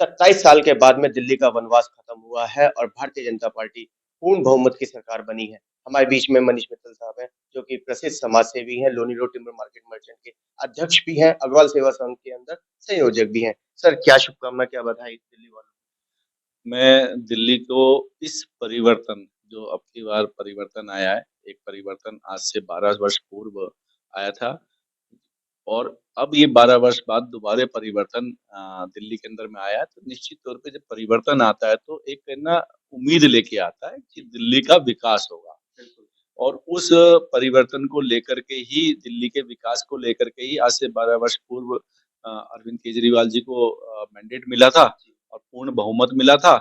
27 साल के बाद में दिल्ली का वनवास खत्म हुआ है और भारतीय जनता पार्टी पूर्ण बहुमत की सरकार बनी है। हमारे बीच में मनीष मित्तल साहब हैं, जो कि प्रसिद्ध समाज सेवी हैं, Loni road timber market merchant के अध्यक्ष भी हैं, अग्रवाल सेवा संघ के अंदर संयोजक भी हैं। सर, क्या शुभकामना, क्या बधाई दिल्ली वालों मैं दिल्ली को इस परिवर्तन जो अब की बार परिवर्तन आया है, एक परिवर्तन आज से 12 वर्ष पूर्व आया था और अब ये 12 वर्ष बाद दोबारा परिवर्तन दिल्ली के अंदर में आया है। तो निश्चित तौर पे जब परिवर्तन आता है तो एक है ना उम्मीद लेके आता है कि दिल्ली का विकास होगा और उस परिवर्तन को लेकर के ही दिल्ली के विकास को लेकर के ही आज से 12 वर्ष पूर्व अरविंद केजरीवाल जी को मैंडेट मिला था और पूर्ण बहुमत मिला था।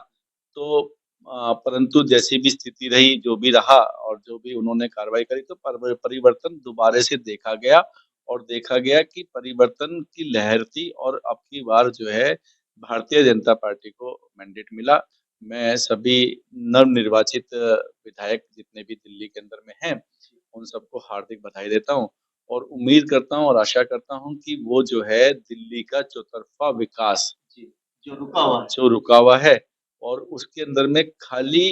तो परंतु जैसी भी स्थिति रही, जो भी रहा और जो भी उन्होंने कार्रवाई करी तो परिवर्तन दोबारा से देखा गया और देखा गया कि परिवर्तन की लहर थी और अब की बार जो है भारतीय जनता पार्टी को मैंडेट मिला। मैं सभी नवनिर्वाचित विधायक जितने भी दिल्ली के अंदर में हैं, उन सबको हार्दिक बधाई देता हूँ और उम्मीद करता हूँ और आशा करता हूँ कि वो जो है दिल्ली का चौतरफा विकास जी, जो जो रुका हुआ है और उसके अंदर में खाली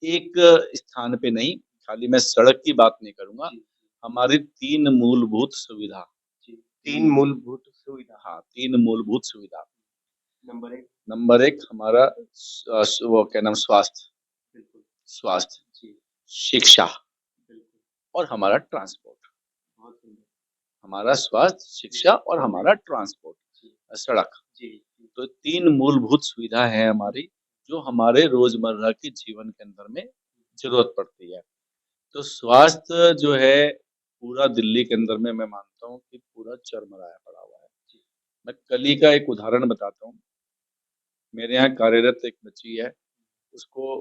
एक स्थान पे नहीं, खाली मैं सड़क की बात नहीं करूँगा, जी, हमारी 3 मूलभूत सुविधा जी, 3 मूलभूत सुविधा। हाँ, 3 मूलभूत सुविधा। नंबर 1। नंबर 1 हमारा वो क्या नाम स्वास्थ्य बिल्कुल। स्वास्थ्य, जी, शिक्षा बिल्कुल। और हमारा ट्रांसपोर्ट। बहुत सुंदर। हमारा स्वास्थ्य, शिक्षा और हमारा ट्रांसपोर्ट, जी, सड़क। जी, जी, तो 3 मूलभूत सुविधा है हमारी, जो हमारे रोज़मर्रा के जीवन के अंदर में ज़रूरत पड़ती है। तो स्वास्थ्य जो है, पूरा दिल्ली के अंदर में मैं मानता हूँ कि पूरा चरमराया पड़ा हुआ है। मैं कल ही का एक उदाहरण बताता हूँ। मेरे यहाँ कार्यरत एक बच्ची है, उसको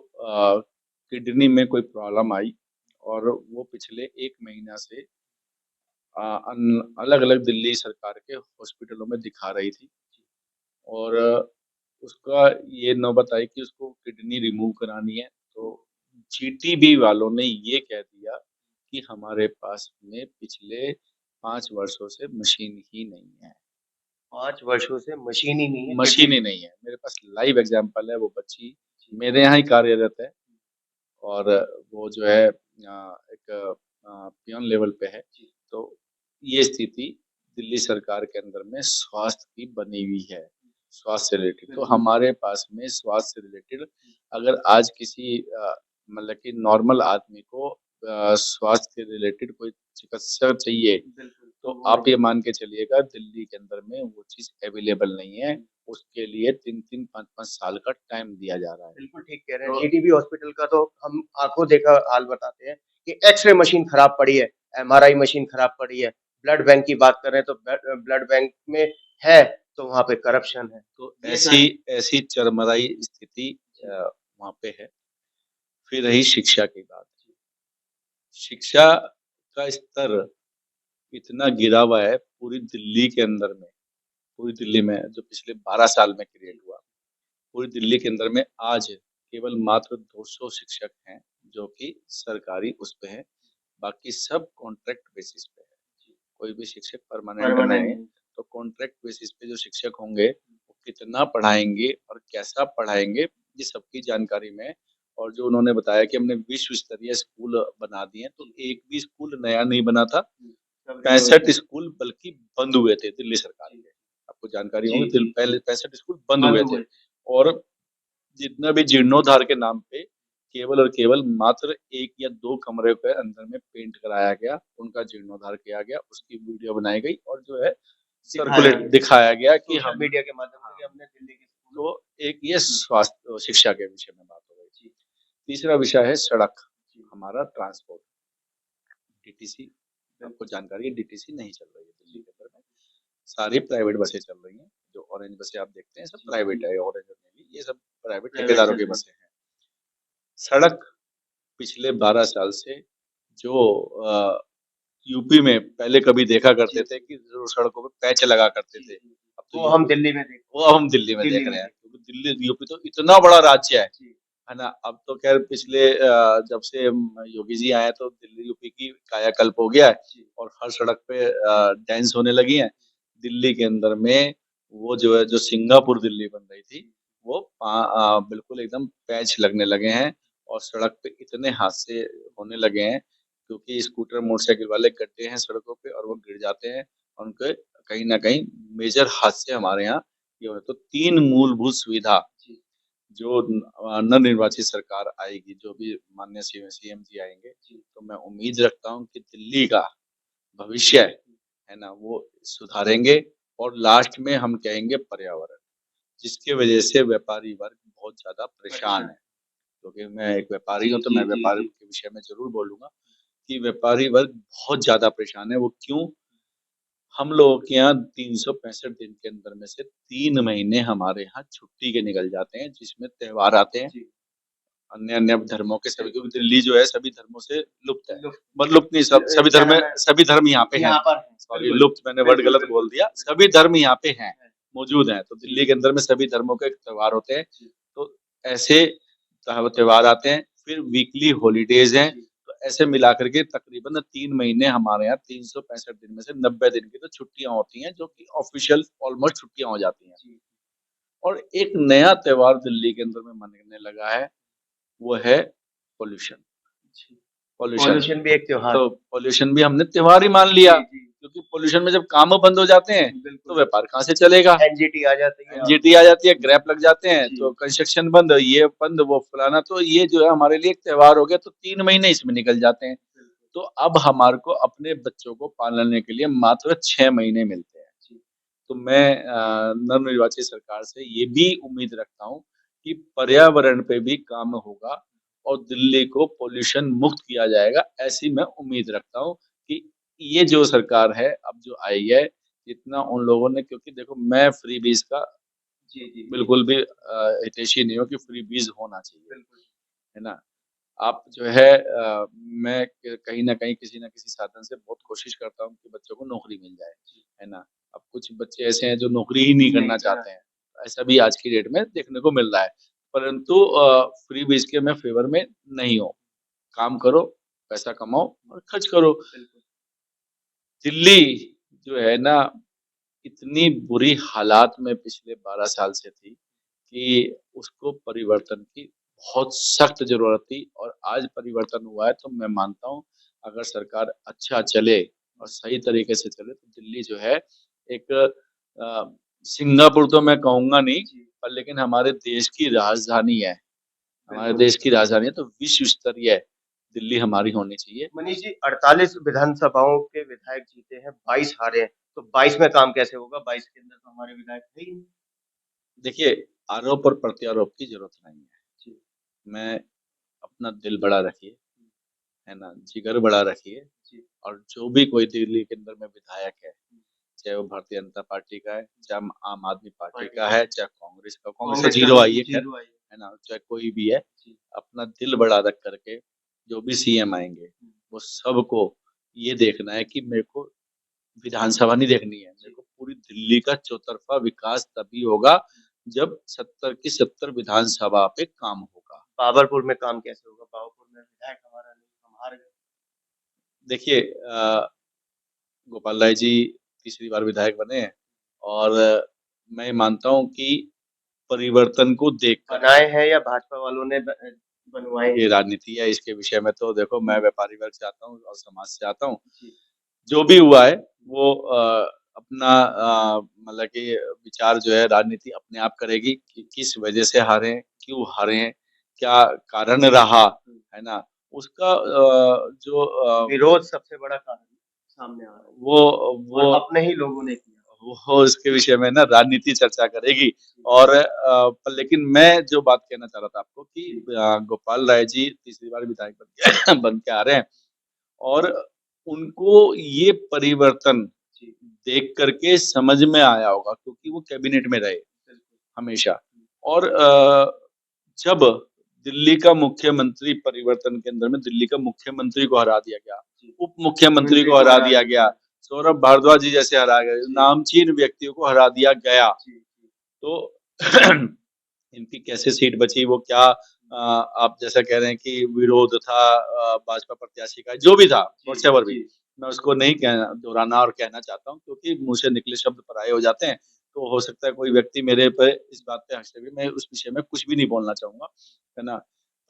किडनी में कोई प्रॉब्लम आई और वो पिछले 1 महीना से अलग-अलग दिल्ली सरकार के हॉस्पिटलों में दिखा रही थी और उसका ये नौबत आई कि उसको किडनी रिमूव करानी है, तो जीटीबी वालों ने ये कह दिया कि हमारे पास में पिछले 5 वर्षों से मशीन ही नहीं है। 5 वर्षों से मशीन ही नहीं है मशीन ही नहीं है। मेरे पास लाइव एग्ज़ाम्पल है, वो बच्ची मेरे यहाँ ही कार्यरत है और वो जो है एक पियोन लेवल पे है। तो ये स्थिति दिल्ली सरकार के अंदर में स्वास्थ्य की बनी हुई है, स्वास्थ्य से रिलेटेड। तो हमारे पास में स्वास्थ्य से रिलेटेड अगर आज किसी मतलब कि नॉर्मल आदमी को स्वास्थ्य से रिलेटेड कोई चिकित्सा चाहिए, तो आप ये मान के चलिएगा दिल्ली के अंदर में वो चीज़ अवेलेबल नहीं है। उसके लिए 3-3 5-5 साल का टाइम दिया जा रहा है। बिल्कुल ठीक कह रहे हैं। जीटीबी हॉस्पिटल का तो हम आँखों देखा हाल बताते हैं कि एक्स-रे मशीन खराब पड़ी है, एमआरआई मशीन खराब पड़ी है, ब्लड बैंक की बात करें तो ब्लड बैंक में है, तो वहाँ पे करप्शन है। तो ये ऐसी सारी ऐसी चरमराई स्थिति वहाँ पे है। फिर रही शिक्षा की बात। शिक्षा का स्तर इतना गिरा हुआ है पूरी दिल्ली के अंदर में, पूरी दिल्ली में जो पिछले 12 साल में क्रिएट हुआ। पूरी दिल्ली के अंदर में आज केवल मात्र 200 शिक्षक हैं, जो कि सरकारी उस पे हैं, बाकी सब कॉन्ट्रैक्ट बेसिस पे है। कोई भी शिक्षक परमानेंट नहीं है, तो कॉन्ट्रैक्ट बेसिस पे जो शिक्षक होंगे, वो कितना पढ़ाएँगे और कैसा पढ़ाएँगे, ये सबकी जानकारी में है। और जो उन्होंने बताया कि हमने विश्व स्तरीय स्कूल बना दिए हैं, तो एक भी स्कूल नया नहीं बना था। 65 स्कूल बल्कि बंद हुए थे दिल्ली सरकार के। आपको जानकारी होगी पहले 65 स्कूल बंद हुए थे और जितना भी जीर्णोद्धार के नाम पे केवल और केवल मात्र 1 या 2 कमरे के अंदर में पेंट कराया गया, उनका जीर्णोद्धार किया गया, उसकी वीडियो बनाई गई और जो है सर्कुलेट दिखाया गया कि हम मीडिया के माध्यम से हमने दिल्ली के तो एक ये स्वास्थ्य शिक्षा के विषय में बात हो गई। तीसरा विषय है सड़क, हमारा ट्रांसपोर्ट, डीटीसी। आपको जानकारी है डीटीसी नहीं चल रही है दिल्ली के अंदर में। सारी प्राइवेट बसें चल रही हैं, जो ऑरेंज बसें आप देखते हैं सब प्राइवेट है, ऑरेंज और नीली ये सब प्राइवेट ठेकेदारों की बसें हैं। सड़क पिछले 12 साल से जो यूपी में पहले कभी देखा करते थे कि जो सड़कों पे पैच लगा करते थे, अब तो वो हम दिल्ली में देख वो अब हम दिल्ली में देख रहे हैं। क्योंकि दिल्ली यूपी तो इतना बड़ा राज्य है ना? अब तो खैर पिछले जब से योगी जी आए हैं तो दिल्ली यूपी की कायाकल्प हो गया है और हर सड़क पे डांस होने लगी हैं। दिल्ली के अंदर में वो जो है जो सिंगापुर दिल्ली बन रही थी, वो बिल्कुल एकदम पैच लगने लगे हैं और सड़क पे इतने हादसे होने लगे हैं क्योंकि स्कूटर मोटरसाइकिल वाले गड्ढे हैं सड़कों पे और वो गिर जाते हैं और उनके कहीं न कहीं मेजर हादसे हमारे यहाँ ये हो तो 3 मूलभूत सुविधा जो नवनिर्वाचित सरकार आएगी, जो भी माननीय सीएम जी आएँगे, तो मैं उम्मीद रखता हूँ कि दिल्ली का भविष्य है ना, वो सुधारेंगे और लास्ट में हम कहेंगे पर्यावरण, जिसकी वजह से व्यापारी वर्ग बहुत ज़्यादा परेशान है। क्योंकि मैं एक व्यापारी हूँ, तो मैं व्यापारी के विषय में ज़रूर बोलूँगा कि व्यापारी वर्ग बहुत ज़्यादा परेशान है। वो क्यों? हम लोगों के यहाँ 365 दिन के अंदर में से 3 महीने हमारे यहाँ छुट्टी के निकल जाते हैं, जिसमें त्योहार आते हैं। अन्य-अन्य धर्मों के सभी क्योंकि दिल्ली जो है सभी धर्मों से लुप्त है। मतलब लुप्त नहीं सब सभी धर्म यहाँ पे हैं। सॉरी लुप्त मैंने वर्ड गलत बोल दिया। सभी धर्म यहाँ पे हैं, मौजूद हैं। तो दिल्ली के अंदर में सभी धर्मों के त्योहार होते हैं। तो ऐसे त्योहार आते हैं, फिर वीकली हॉलिडेज़ हैं। तो ऐसे मिला कर के तकरीबन 3 महीने हमारे यहाँ 365 दिन में से 90 दिन की तो छुट्टियाँ होती हैं, जो कि ऑफ़िशियल ऑलमोस्ट छुट्टियाँ हो जाती हैं। और एक नया त्योहार दिल्ली के अंदर में मनने लगा है, वो है पॉल्यूशन। पॉल्यूशन भी एक त्योहार तो पॉल्यूशन भी हमने त्योहार ही मान लिया क्योंकि पॉल्यूशन में जब काम बंद हो जाते हैं तो व्यापार कहाँ से चलेगा? एनजीटी आ जाती है। एनजीटी आ जाती है, ग्रैप लग जाते हैं तो कंस्ट्रक्शन बंद, ये बंद, वो फलाना। तो ये जो है हमारे लिए एक त्योहार हो गया, तो 3 महीने इसमें निकल जाते हैं। तो अब हमारे को अपने बच्चों को पालने के लिए मात्र 6 महीने मिलते हैं। तो मैं नवनिर्वाचित सरकार से ये भी उम्मीद रखता हूँ कि पर्यावरण पे भी काम होगा और दिल्ली को पॉल्यूशन मुक्त किया जाएगा, ऐसी मैं उम्मीद रखता हूँ कि ये जो सरकार है, अब जो आई है, इतना उन लोगों ने क्योंकि देखो मैं फ्रीबीज़ का बिल्कुल भी हितैषी नहीं हूँ कि फ्रीबीज़ होना चाहिए, है ना? आप जो है मैं कहीं न कहीं किसी न किसी साधन से बहुत कोशिश करता हूँ कि बच्चों को नौकरी मिल जाए, है ना? अब कुछ बच्चे ऐसे हैं जो नौकरी ही नहीं करना चाहते हैं, ऐसा भी आज की डेट में देखने को मिल रहा है। परंतु फ्रीबीज़ के मैं फ़ेवर में नहीं हूँ। काम करो, पैसा कमाओ और खर्च करो। दिल्ली जो है ना, इतनी बुरी हालात में पिछले 12 साल से थी कि उसको परिवर्तन की बहुत सख्त ज़रूरत थी और आज परिवर्तन हुआ है, तो मैं मानता हूँ अगर सरकार अच्छा चले और सही तरीके से चले तो दिल्ली जो है एक सिंगापुर तो मैं कहूँगा नहीं, पर लेकिन हमारे देश की राजधानी है। हमारे देश की राजधानी है, तो विश्व स्तरीय दिल्ली हमारी होनी चाहिए। मनीष जी 48 विधानसभाओं के विधायक जीते हैं, 22 हारे हैं, तो 22 में काम कैसे होगा? 22 के अंदर तो हमारे विधायक है ही नहीं। देखिए, आरोप और प्रत्यारोप की ज़रूरत नहीं है। मैं अपना दिल बड़ा रखिए, है ना? जिगर बड़ा रखिए और जो भी कोई दिल्ली के अंदर में विधायक है, चाहे वो भारतीय जनता पार्टी का है, चाहे आम आदमी पार्टी का है, चाहे कांग्रेस का कांग्रेस तो ज़ीरो आई है खैर, है ना? चाहे कोई भी है, अपना दिल बड़ा रख कर के जो भी सीएम आएँगे, वो सबको ये देखना है कि मेरे को विधानसभा नहीं देखनी है, मेरे को पूरी दिल्ली का चौतरफा विकास तभी होगा, जब 70 की 70 विधानसभा पे काम होगा। बाबरपुर में काम कैसे होगा? बाबरपुर में विधायक हमारा नहीं, हम हार गए। देखिए गोपाल राय जी तीसरी बार विधायक बने हैं और मैं मानता हूँ कि परिवर्तन को देख बनाए हैं या भाजपा वालों ने बनवाए? ये राजनीति है, इसके विषय में तो देखो मैं व्यापारी वर्ग से आता हूँ और समाज से आता हूँ। जो भी हुआ है वो अपना मतलब कि विचार जो है राजनीति अपने आप करेगी कि किस वजह से हारे हैं, क्यों हारे हैं, क्या कारण रहा, है ना? उसका जो विरोध सबसे बड़ा कारण सामने आ रहा है। वो और अपने ही लोगों ने किया। वो इसके विषय में ना राजनीति चर्चा करेगी और पर लेकिन मैं जो बात कहना चाह रहा था आपको कि गोपाल राय जी तीसरी बार विधायक बन के बन के आ रहे हैं और उनको ये परिवर्तन देख करके समझ में आया होगा क्योंकि वो कैबिनेट में रहे हमेशा और जब दिल्ली का मुख्यमंत्री परिवर्तन के अंदर में दिल्ली का मुख्यमंत्री को हरा दिया गया, उप मुख्यमंत्री को हरा दिया गया, सौरभ भारद्वाज जी जैसे हरा गए, नामचीन व्यक्तियों को हरा दिया गया। तो इनकी कैसे सीट बची वो क्या आप जैसा कह रहे हैं कि विरोध था भाजपा प्रत्याशी का जो भी था व्हाटएवर भी मैं उसको नहीं कहना दोहराना और कहना चाहता हूँ क्योंकि मुँह से निकले शब्द पराये हो जाते हैं तो हो सकता है कोई व्यक्ति मेरे पे इस बात पे हँसे, मैं उस विषय में कुछ भी नहीं बोलना चाहूँगा, है ना?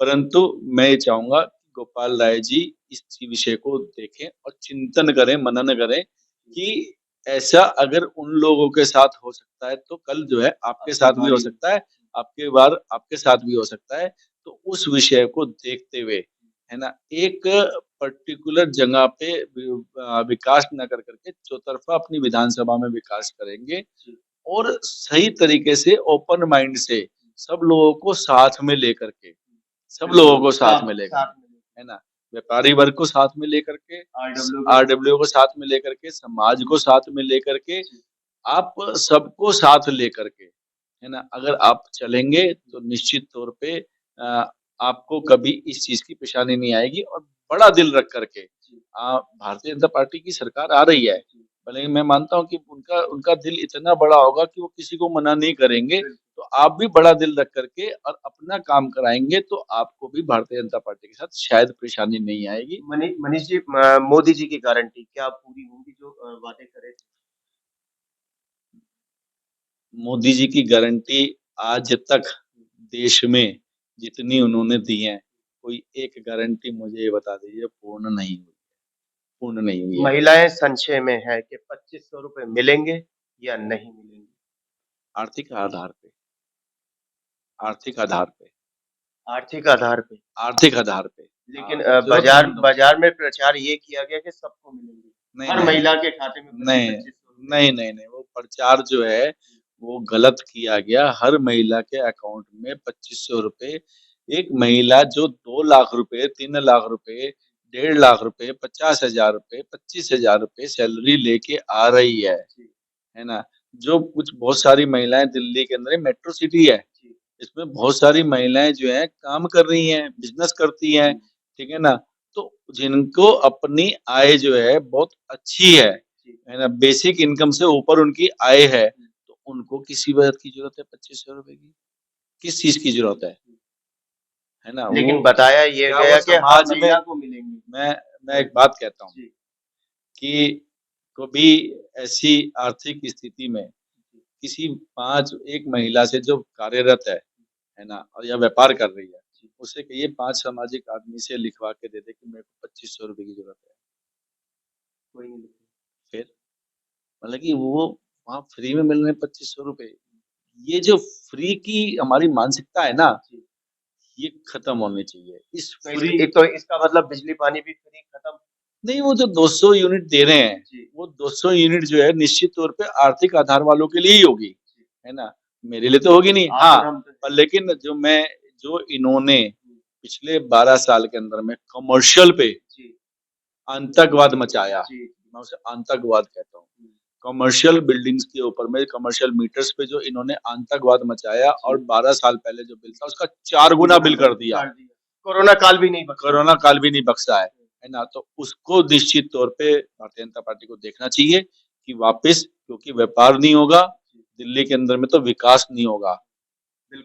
परंतु मैं ये चाहूँगा कि गोपाल राय जी इस विषय को देखें और चिंतन करें, मनन करें कि ऐसा अगर उन लोगों के साथ हो सकता है, तो कल जो है आपके साथ भी हो सकता है, आपके बार आपके साथ भी हो सकता है। तो उस विषय को देखते हुए, है ना, एक पर्टिकुलर जगह पे विकास ना कर के चौतरफा अपनी विधानसभा में विकास करेंगे और सही तरीके से ओपन माइंड से सब लोगों को साथ में लेकर के, सब लोगों को साथ में लेकर के, है ना? व्यापारी वर्ग को साथ में लेकर के, आरडब्ल्यू को साथ में लेकर के, समाज को साथ में लेकर के, आप सबको साथ लेकर के, है ना? अगर आप चलेंगे तो निश्चित तौर पे आपको कभी इस चीज़ की परेशानी नहीं आएगी और बड़ा दिल रख कर के भारतीय जनता पार्टी की सरकार आ रही है। भले ही मैं मानता हूँ कि उनका उनका दिल इतना बड़ा होगा कि वो किसी को मना नहीं करेंगे, तो आप भी बड़ा दिल रख कर के और अपना काम कराएँगे तो आपको भी भारतीय जनता पार्टी के साथ शायद परेशानी नहीं आएगी। मनीष जी, मोदी जी की गारंटी क्या पूरी होंगी जो वादे करे थे? मोदी जी की गारंटी आज तक देश में जितनी उन्होंने दी हैं, कोई एक गारंटी मुझे ये बता दीजिए पूर्ण नहीं हुई है। महिलाएं संशय में है कि 2500 रुपए मिलेंगे या नहीं मिलेंगे? आर्थिक आधार पे आर्थिक आधार पे आर्थिक आधार पे। आर्थिक आधार पे। लेकिन बाजार ज़रूरतमंद बाजार में प्रचार ये किया गया कि सबको मिलेंगे। नहीं, हर नहीं, महिला के खाते में नहीं, 2500 रुपए। नहीं, वो प्रचार जो है, वो गलत किया गया। हर महिला के अकाउंट में 2500 रुपए, एक महिला जो 2 लाख रुपए, 3 लाख रुपए, 1.5 लाख रुपए, 50,000 रुपए, 25,000 रुपए सैलरी लेके आ रही है ना? जो कुछ बहुत सारी महिलाएँ दिल्ली के अंदर मेट्रो सिटी है, इसमें बहुत सारी महिलाएँ जो हैं काम कर रही हैं, बिज़नेस करती हैं, ठीक है ना? तो जिनको अपनी आय जो है बहुत अच्छी है ना? बेसिक इनकम से ऊपर उनकी आय है, तो उनको किसी बात की ज़रूरत है 2500 रुपए की? किस चीज़ की ज़रूरत है ना? लेकिन वो बताया ये क्या वो गया कि हर समाज में महिला को मिलेंगे। मैं मैं एक बात कहता हूँ कि कभी ऐसी आर्थिक स्थिति में किसी 5 एक महिला से जो कार्यरत है ना? और या व्यापार कर रही है, उससे कहिए 5 सामाजिक आदमी से लिखवा के दे दे कि मेरे को 2500 रुपए की ज़रूरत है। कोई नहीं। फिर मतलब कि वो वहाँ फ्री में मिल रहे हैं 2500 रुपए। ये जो फ्री की हमारी मानसिकता है ना, ये खत्म होनी चाहिए। इस तो फ्री एक तो इसका मतलब बिजली पानी भी फ्री खत्म। नहीं वो जो 200 यूनिट दे रहे हैं, वो 200 यूनिट जो है निश्चित तौर पे आर्थिक आधार वालों के लिए ही होगी, है ना? मेरे लिए तो होगी नहीं। हाँ, पर लेकिन जो इन्होंने पिछले 12 साल के अंदर में कमर्शियल पे आतंकवाद मचाया, मैं उसे आतंकवाद कहता हूँ। कमर्शियल बिल्डिंग्स के ऊपर में कमर्शियल मीटर्स पे जो इन्होंने आतंकवाद मचाया और 12 साल पहले जो बिल था उसका 4 गुना बिल कर दिया। कोरोना काल भी नहीं बख्शा। कोरोना काल भी नहीं बख्शा है ना? तो उसको निश्चित तौर पे भारतीय जनता पार्टी को देखना चाहिए कि वापस क्योंकि व्यापार नहीं होगा, दिल्ली के अंदर में तो विकास नहीं होगा।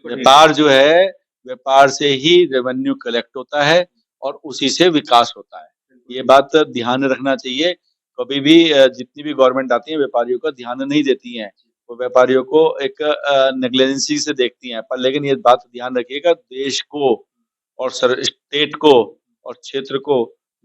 व्यापार जो है, व्यापार से ही रेवेन्यू कलेक्ट होता है और उसी से विकास होता है। ये बात ध्यान रखना चाहिए। कभी भी जितनी भी गवर्नमेंट आती है व्यापारियों का ध्यान नहीं देती हैं। वो व्यापारियों को एक नेग्लिजेंसी से देखती हैं। पर लेकिन ये बात ध्यान रखिएगा देश को और स्टेट को और क्षेत्र को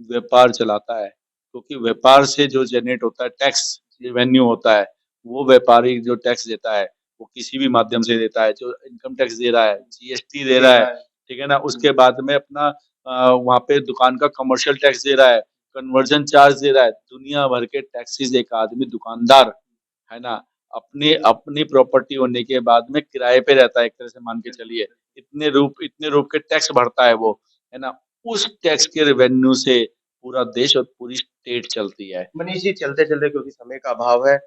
व्यापार चलाता है। क्योंकि व्यापार से जो जनरेट होता है टैक्स रेवेन्यू होता है, वो व्यापारी जो टैक्स देता है, वो किसी भी माध्यम से देता है। जो इनकम टैक्स दे रहा है, जीएसटी दे रहा है, ठीक है ना? उसके बाद में अपना वहाँ पे दुकान का कमर्शियल टैक्स दे रहा है, कन्वर्जन चार्ज दे रहा है। दुनिया भर के टैक्सेस एक आदमी दुकानदार, है ना? अपनी अपनी प्रॉपर्टी होने के बाद में किराए पे रहता है एक तरह से मान के चलिए। इतने रूप के टैक्स भरता है वो, है ना? उस टैक्स के रेवेन्यू से पूरा देश और पूरी स्टेट चलती है। मनीष जी, चलते-चलते क्योंकि समय का अभाव है,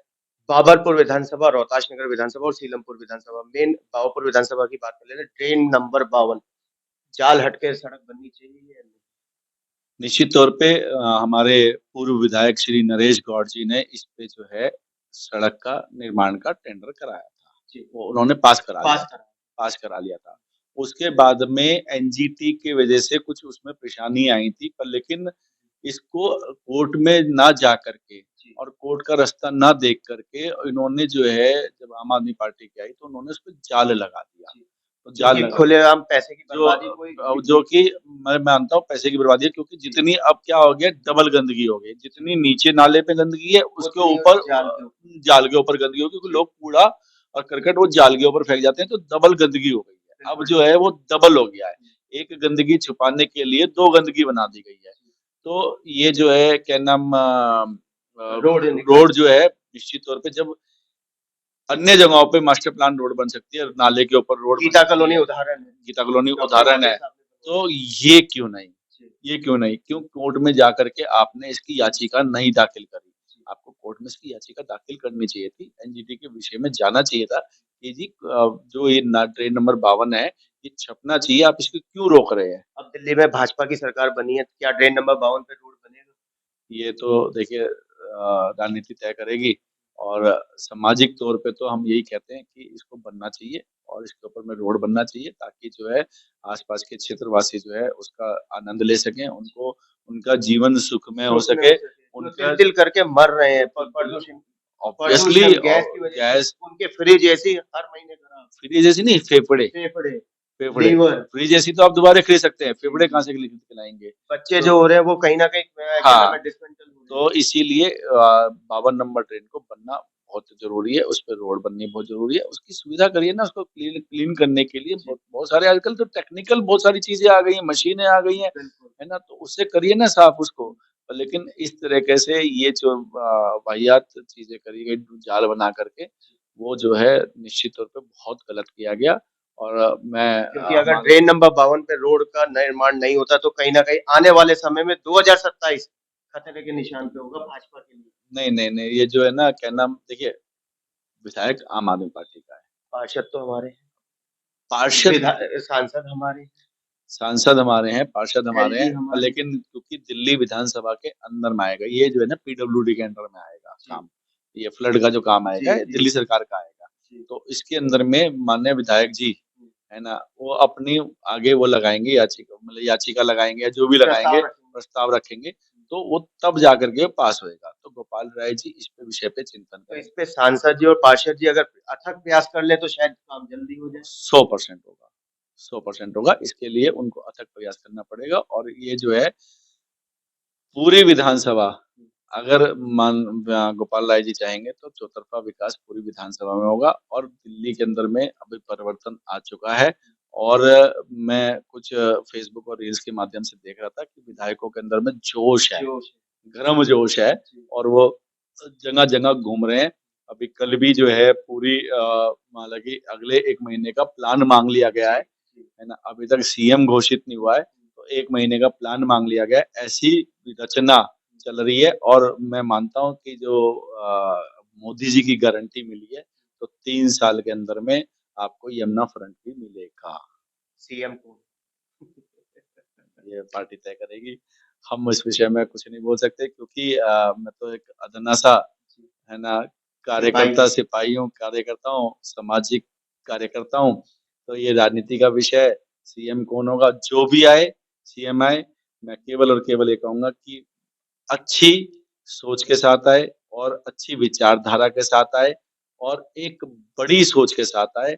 बाबरपुर विधानसभा, रोहतास नगर विधानसभा और सीलमपुर विधानसभा, मेन बाबरपुर विधानसभा की बात कर लेते हैं, ट्रेन नंबर 52 जाल हट के सड़क बननी चाहिए या नहीं? निश्चित तौर पे हमारे पूर्व विधायक श्री नरेश गौड़ जी ने इस पे जो है सड़क का निर्माण का टेंडर कराया था। वो उन्होंने पास करा लिया था। उसके बाद में एनजीटी की वजह से कुछ उसमें परेशानी आई थी पर लेकिन इसको कोर्ट में ना जा करके और कोर्ट का रास्ता ना देख करके इन्होंने जो है जब आम आदमी पार्टी की आई तो उन्होंने उसपे जाल लगा दिया। तो जाल क्योंकि लगा खुलेआम पैसे की जो बर्बादी कोई जो कि मैं मानता हूँ पैसे की बर्बादी है क्योंकि जितनी अब क्या हो गया डबल गंदगी हो गई। जितनी नीचे नाले पे गंदगी है उसके उतनी ऊपर जाल के ऊपर। जाल के ऊपर गंदगी हो क्योंकि लोग कूड़ा और करकट वो जाल के ऊपर फेंक जाते हैं तो डबल गंदगी हो गई है। अब जो है वो डबल हो गया है। एक गंदगी छुपाने के लिए 2 गंदगी बना दी गई है। तो ये जो है क्या नाम रोड जो है निश्चित तौर पे जब अन्य जगहों पे मास्टर प्लान रोड बन सकती है, नाले के ऊपर रोड गीता कॉलोनी उदाहरण है। गीता कॉलोनी उदाहरण है। तो ये क्यों नहीं? ये क्यों नहीं? क्यों कोर्ट में जाकर के आपने इसकी याचिका नहीं दाखिल करी? आपको कोर्ट में इसकी याचिका दाखिल करनी चाहिए थी। एनजीटी के विषय में जाना चाहिए था कि जी जो ये ट्रेन नंबर 52 है, ये छपना चाहिए, आप इसको क्यों रोक रहे हैं? अब दिल्ली में भाजपा की सरकार बनी है, क्या ट्रेन नंबर 52 पे रोड बनेगा? ये तो देखिए राजनीति तय करेगी और सामाजिक तौर पे तो हम यही कहते हैं कि इसको बनना चाहिए और इसके ऊपर में रोड बनना चाहिए ताकि जो है आसपास के क्षेत्रवासी जो है उसका आनंद ले सकें, उनको उनका जीवन सुखमय हो सके, उनका तिल करके मर रहे हैं प्रदूषण ऑब्वियसली गैस की वजह गैस से उनके फ्रिज ऐसी हर महीने खराब। फ्रिज जैसी नहीं फेफड़े फेफड़े लीवर फ्रिज ऐसी तो आप दोबारा खरीद सकते हैं, फेफड़े कहाँ से खरीद के लाएंगे? बच्चे जो हो रहे हैं वो कहीं ना कहीं हाँ डिसमेंटल हो रहे हैं। तो इसीलिए 52 नंबर ट्रेन को बनना बहुत ज़रूरी है, उस पे रोड बननी बहुत ज़रूरी है। उसकी सुविधा करिए ना, उसको क्लीन करने के लिए बहुत बहुत सारे आजकल तो टेक्निकल बहुत सारी चीज़ें आ गई हैं, मशीनें आ गई हैं, है ना? तो उससे करिए ना साफ उसको। लेकिन इस तरीके से ये जो वाहियात चीज़ें करी गई जाल बना करके, वो जो है निश्चित तौर पे बहुत गलत किया गया और मैं क्योंकि अगर ट्रेन नंबर 52 पे रोड का निर्माण नहीं होता तो कहीं ना कहीं आने वाले समय में 2027 खतरे के निशान पे होगा भाजपा के लिए। नहीं, ये जो है ना क्या नाम देखिए विधायक आम आदमी पार्टी का है। पार्षद तो हमारे हैं, पार्षद सांसद हमारे हैं, पार्षद हमारे एलजी हैं, हमारे लेकिन क्योंकि दिल्ली विधानसभा के अंदर में आएगा, ये जो है ना पीडब्ल्यूडी के अंडर में आएगा काम। ये फ्लड का जो काम आएगा, ये दिल्ली सरकार का आएगा। तो इसके अंदर में माननीय विधायक जी, है ना, वो अपनी आगे वो लगाएंगे याचिका मतलब याचिका लगाएंगे या जो भी लगाएंगे, प्रस्ताव रखेंगे, तो वो तब जाकर के पास होएगा। तो गोपाल राय जी इस पे विषय पे चिंतन तो करें। इस पे सांसद जी और पार्षद जी अगर अथक प्रयास कर ले तो शायद काम जल्दी हो जाए। 100% होगा, 100% होगा। इसके लिए उनको अथक प्रयास करना पड़ेगा और ये जो है पूरी विधानसभा अगर गोपाल राय जी चाहेंगे तो चौतरफा विकास पूरी विधानसभा में होगा और दिल्ली के अंदर में अभी परिवर्तन आ चुका है और मैं कुछ फेसबुक और रील्स के माध्यम से देख रहा था कि विधायकों के अंदर में जोश है, गर्म जोश है और वो जगह-जगह घूम रहे हैं। अभी कल भी जो है पूरी हालाँकि अगले 1 महीने का प्लान माँग लिया गया है ना? अभी तक सीएम घोषित नहीं हुआ है, तो 1 महीने का प्लान माँग लिया गया है। ऐसी रचना चल रही है और मैं मानता हूँ कि जो मोदी जी की गारंटी मिली है, तो 3 साल के अंदर में आपको यमुना फ्रंट भी मिलेगा। सीएम को ये पार्टी तय करेगी। हम इस विषय में कुछ नहीं बोल सकते क्योंकि मैं तो एक अदना सा है ना सिपाही हूँ, कार्यकर्ता हूँ, सामाजिक कार्यकर्ता हूँ। तो ये राजनीति का विषय है, सीएम कौन होगा, जो भी आए, सीएम आए, मैं केवल और केवल ये कहूँगा कि अच्छी सोच के साथ आए और अच्छी विचारधारा के साथ आए और एक बड़ी सोच के साथ आए।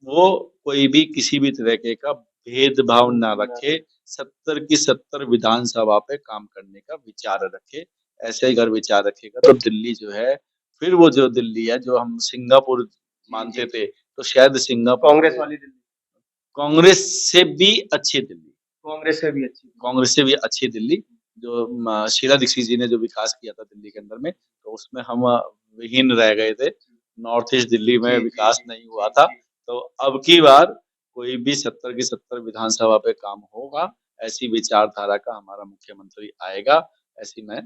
वो कोई भी किसी भी तरीके का भेदभाव ना रखे, 70 की 70 विधानसभा पे काम करने का विचार रखे। ऐसे अगर विचार रखेगा तो दिल्ली जो है, फिर वो जो दिल्ली है जो हम सिंगापुर मानते थे, तो शायद सिंगापुर कांग्रेस वाली दिल्ली, कांग्रेस से भी अच्छी दिल्ली, कांग्रेस से भी अच्छी, कांग्रेस से भी अच्छी दिल्ली जो शीला दीक्षित जी ने जो विकास किया था दिल्ली के अंदर में, तो उसमें हम विहीन रह गए थे। नॉर्थ ईस्ट दिल्ली में विकास नहीं हुआ था। तो अब की बार कोई भी 70 की 70 विधानसभा पे काम होगा, ऐसी विचारधारा का हमारा मुख्यमंत्री आएगा, ऐसी मैं